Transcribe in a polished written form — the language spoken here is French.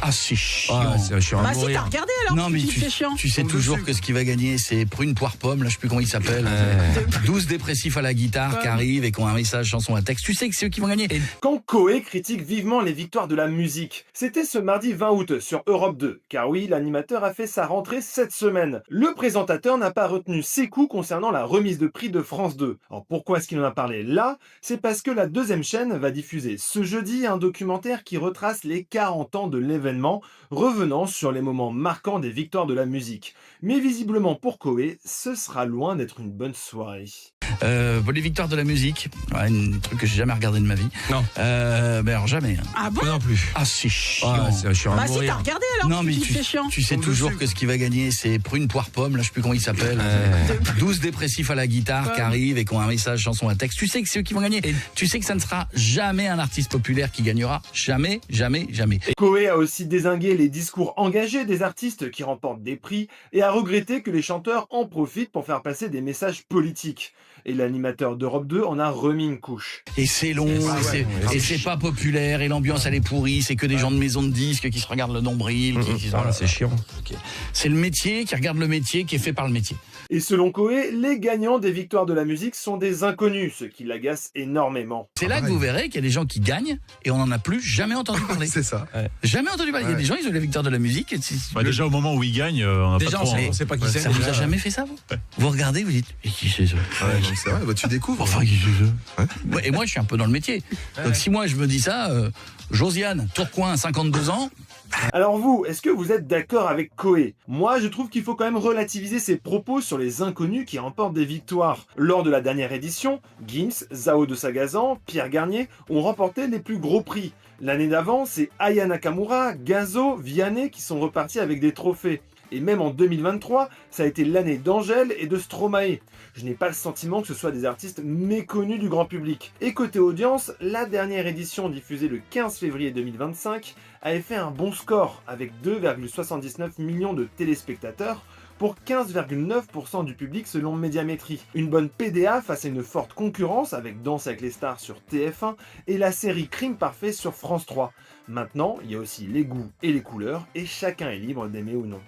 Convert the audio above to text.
Ah, c'est chiant. Ah, c'est chiant à Bah si, mourir. t'as regardé alors. Non, mais c'est chiant. tu sais toujours que ce qui va gagner, c'est prune, poire, pomme, là, je sais plus comment il s'appelle. 12 dépressifs à la guitare qui arrivent et qui ont un message, chanson à texte. Tu sais que c'est eux qui vont gagner. Quand Koé critique vivement les victoires de la musique, c'était ce mardi 20 août sur Europe 2. Car oui, l'animateur a fait sa rentrée cette semaine. Le présentateur n'a pas retenu ses coups concernant la remise de prix de France 2. Alors pourquoi est-ce qu'il en a parlé là? C'est parce que la deuxième chaîne va diffuser ce jeudi un documentaire qui retrace les 40 ans de l'événement, revenant sur les moments marquants des victoires de la musique. Mais visiblement pour Koé, ce sera loin d'être une bonne soirée. Les victoires de la musique, ouais, un truc que j'ai jamais regardé de ma vie. Non. Ben alors jamais. Ah bon? Moi non plus. Ah, c'est chiant. Ah, c'est chiant à Bah si, t'as mourir. regardé alors. Non, mais c'est chiant. tu sais toujours que ce qui va gagner, c'est prune, poire, pomme, là, je sais plus comment il s'appelle. 12 dépressifs à la guitare qui arrivent et qui ont un message, chanson à texte. Tu sais que c'est eux qui vont gagner. Et tu sais que ça ne sera jamais un artiste populaire qui gagnera. Jamais, jamais, jamais. Koé a aussi dézingué les discours engagés des artistes qui remportent des prix et a regretté que les chanteurs en profitent pour faire passer des messages politiques. Et l'animateur d'Europe 2 en a remis une couche. Et c'est long, et c'est pas populaire, et l'ambiance elle est pourrie, c'est que des gens de maison de disques qui se regardent le nombril, Ah, c'est chiant. c'est le métier, qui regarde le métier, qui est fait par le métier. Et selon Koé, les gagnants des victoires de la musique sont des inconnus, ce qui l'agace énormément. C'est là que vous verrez qu'il y a des gens qui gagnent, et on n'en a plus jamais entendu parler. C'est ça. Jamais entendu parler. Il y a des gens, ils ont la victoire de la musique. Déjà au moment où il gagne, on n'a pas Déjà, trop. on sait pas qui c'est. Ça vous a jamais fait ça, vous? Vous regardez, vous dites, et qui c'est ça? Ouais, donc c'est vrai, bah, tu découvres. Enfin, qui c'est ça? Ouais, et moi, je suis un peu dans le métier. Donc si moi, je me dis ça, Josiane, Tourcoing, 52 ans, Alors vous, est-ce que vous êtes d'accord avec Koé? Moi, je trouve qu'il faut quand même relativiser ses propos sur les inconnus qui remportent des victoires. Lors de la dernière édition, Gims, Zao de Sagazan, Pierre Garnier ont remporté les plus gros prix. L'année d'avant, c'est Aya Nakamura, Gazo, Vianney qui sont repartis avec des trophées. Et même en 2023, ça a été l'année d'Angèle et de Stromae. Je n'ai pas le sentiment que ce soit des artistes méconnus du grand public. Et côté audience, la dernière édition diffusée le 15 février 2025 avait fait un bon score avec 2,79 millions de téléspectateurs pour 15,9% du public selon Médiamétrie. Une bonne PDA face à une forte concurrence avec Danse avec les stars sur TF1 et la série Crime Parfait sur France 3. Maintenant, il y a aussi les goûts et les couleurs et chacun est libre d'aimer ou non.